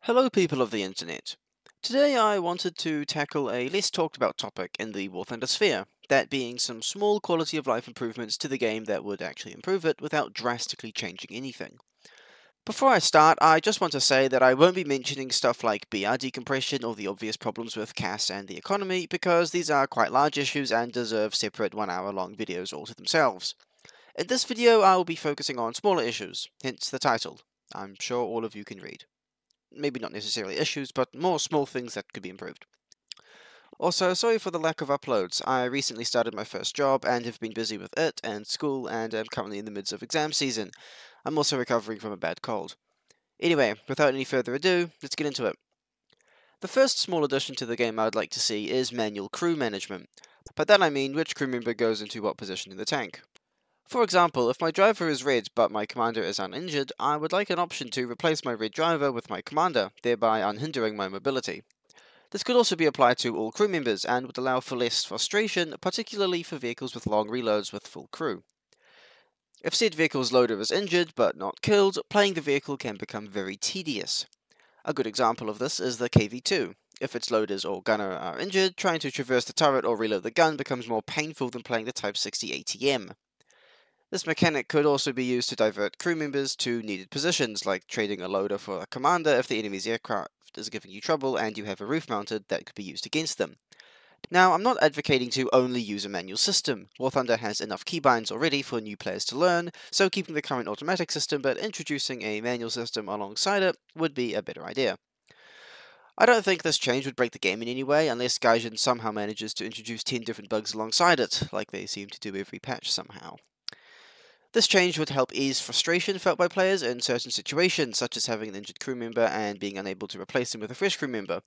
Hello people of the internet. Today I wanted to tackle a less talked about topic in the War Thunder sphere, that being some small quality of life improvements to the game that would actually improve it without drastically changing anything. Before I start, I just want to say that I won't be mentioning stuff like BR decompression or the obvious problems with CAS and the economy, because these are quite large issues and deserve separate 1 hour long videos all to themselves. In this video I will be focusing on smaller issues, hence the title. I'm sure all of you can read. Maybe not necessarily issues, but more small things that could be improved. Also, sorry for the lack of uploads. I recently started my first job and have been busy with it and school and am currently in the midst of exam season. I'm also recovering from a bad cold. Anyway, without any further ado, let's get into it. The first small addition to the game I would like to see is manual crew management. By that I mean which crew member goes into what position in the tank. For example, if my driver is red but my commander is uninjured, I would like an option to replace my red driver with my commander, thereby unhindering my mobility. This could also be applied to all crew members and would allow for less frustration, particularly for vehicles with long reloads with full crew. If said vehicle's loader is injured but not killed, playing the vehicle can become very tedious. A good example of this is the KV-2. If its loaders or gunner are injured, trying to traverse the turret or reload the gun becomes more painful than playing the Type 60 ATM. This mechanic could also be used to divert crew members to needed positions, like trading a loader for a commander if the enemy's aircraft is giving you trouble and you have a roof mounted that could be used against them. Now, I'm not advocating to only use a manual system. War Thunder has enough keybinds already for new players to learn, so keeping the current automatic system but introducing a manual system alongside it would be a better idea. I don't think this change would break the game in any way, unless Gaijin somehow manages to introduce 10 different bugs alongside it, like they seem to do every patch somehow. This change would help ease frustration felt by players in certain situations, such as having an injured crew member and being unable to replace him with a fresh crew member,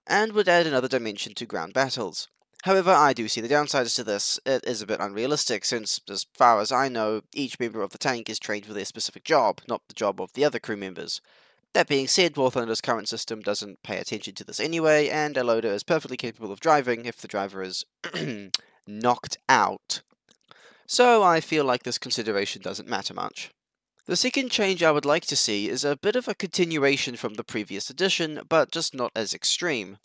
and would add another dimension to ground battles. However, I do see the downsides to this. It is a bit unrealistic, since, as far as I know, each member of the tank is trained for their specific job, not the job of the other crew members. That being said, War Thunder's current system doesn't pay attention to this anyway, and a loader is perfectly capable of driving if the driver is knocked out. So I feel like this consideration doesn't matter much. The second change I would like to see is a bit of a continuation from the previous edition, but just not as extreme.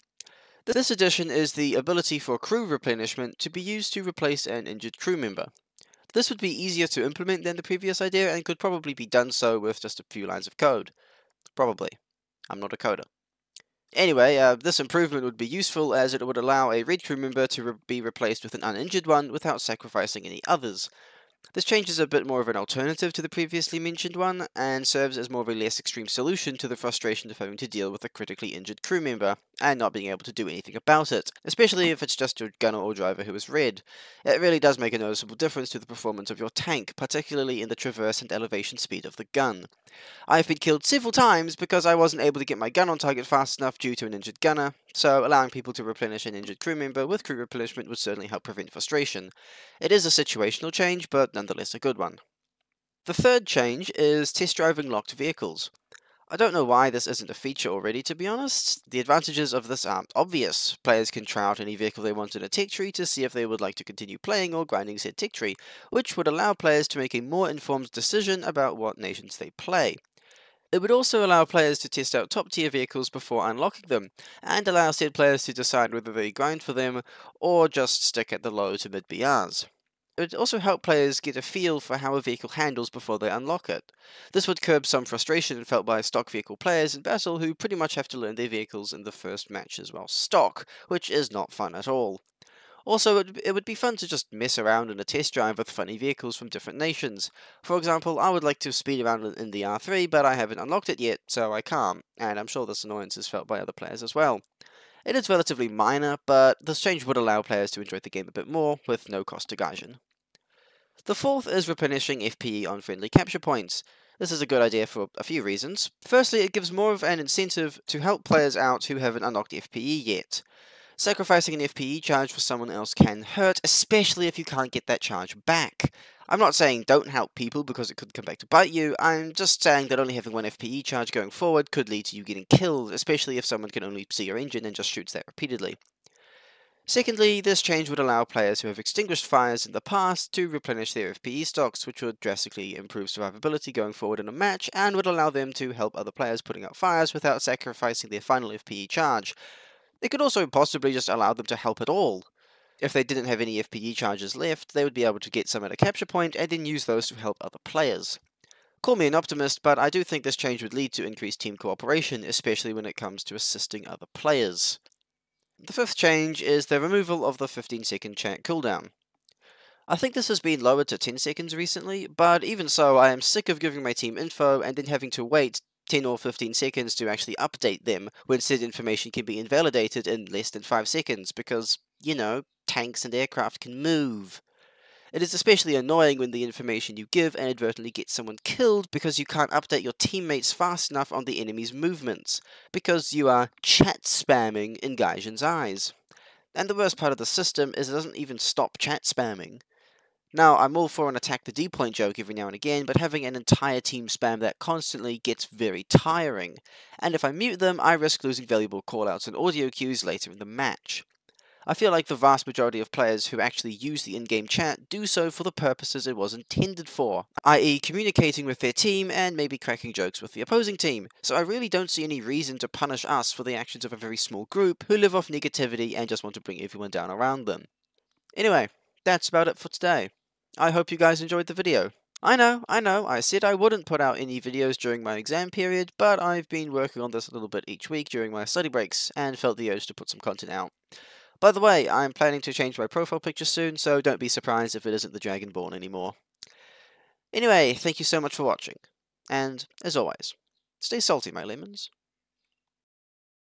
This edition is the ability for crew replenishment to be used to replace an injured crew member. This would be easier to implement than the previous idea and could probably be done so with just a few lines of code. Probably. I'm not a coder. Anyway, this improvement would be useful as it would allow a red crew member to be replaced with an uninjured one without sacrificing any others. This change is a bit more of an alternative to the previously mentioned one, and serves as more of a less extreme solution to the frustration of having to deal with a critically injured crew member, and not being able to do anything about it, especially if it's just your gunner or driver who is red. It really does make a noticeable difference to the performance of your tank, particularly in the traverse and elevation speed of the gun. I've been killed several times because I wasn't able to get my gun on target fast enough due to an injured gunner, so allowing people to replenish an injured crew member with crew replenishment would certainly help prevent frustration. It is a situational change, but nonetheless a good one. The third change is test driving locked vehicles. I don't know why this isn't a feature already, to be honest. The advantages of this aren't obvious. Players can try out any vehicle they want in a tech tree to see if they would like to continue playing or grinding said tech tree, which would allow players to make a more informed decision about what nations they play. It would also allow players to test out top tier vehicles before unlocking them, and allow said players to decide whether they grind for them or just stick at the low to mid BRs. It would also help players get a feel for how a vehicle handles before they unlock it. This would curb some frustration felt by stock vehicle players in battle who pretty much have to learn their vehicles in the first matches while stock, which is not fun at all. Also, it would be fun to just mess around in a test drive with funny vehicles from different nations. For example, I would like to speed around in the R3, but I haven't unlocked it yet, so I can't, and I'm sure this annoyance is felt by other players as well. It is relatively minor, but this change would allow players to enjoy the game a bit more, with no cost to Gaijin. The fourth is replenishing FPE on friendly capture points. This is a good idea for a few reasons. Firstly, it gives more of an incentive to help players out who haven't unlocked FPE yet. Sacrificing an FPE charge for someone else can hurt, especially if you can't get that charge back. I'm not saying don't help people because it could come back to bite you, I'm just saying that only having one FPE charge going forward could lead to you getting killed, especially if someone can only see your engine and just shoots that repeatedly. Secondly, this change would allow players who have extinguished fires in the past to replenish their FPE stocks, which would drastically improve survivability going forward in a match, and would allow them to help other players putting out fires without sacrificing their final FPE charge. It could also possibly just allow them to help at all. If they didn't have any FPE charges left, they would be able to get some at a capture point and then use those to help other players. Call me an optimist, but I do think this change would lead to increased team cooperation, especially when it comes to assisting other players. The fifth change is the removal of the 15-second chat cooldown. I think this has been lowered to 10 seconds recently, but even so, I am sick of giving my team info and then having to wait 10 or 15 seconds to actually update them when said information can be invalidated in less than 5 seconds because, tanks and aircraft can move. It is especially annoying when the information you give inadvertently gets someone killed because you can't update your teammates fast enough on the enemy's movements, because you are chat spamming in Gaijin's eyes. And the worst part of the system is it doesn't even stop chat spamming. Now, I'm all for an attack the D point joke every now and again, but having an entire team spam that constantly gets very tiring, and if I mute them, I risk losing valuable callouts and audio cues later in the match. I feel like the vast majority of players who actually use the in-game chat do so for the purposes it was intended for, i.e. communicating with their team and maybe cracking jokes with the opposing team, so I really don't see any reason to punish us for the actions of a very small group who live off negativity and just want to bring everyone down around them. Anyway, that's about it for today. I hope you guys enjoyed the video. I know, I said I wouldn't put out any videos during my exam period, but I've been working on this a little bit each week during my study breaks, and felt the urge to put some content out. By the way, I'm planning to change my profile picture soon, so don't be surprised if it isn't the Dragonborn anymore. Anyway, thank you so much for watching, and, as always, stay salty, my lemons.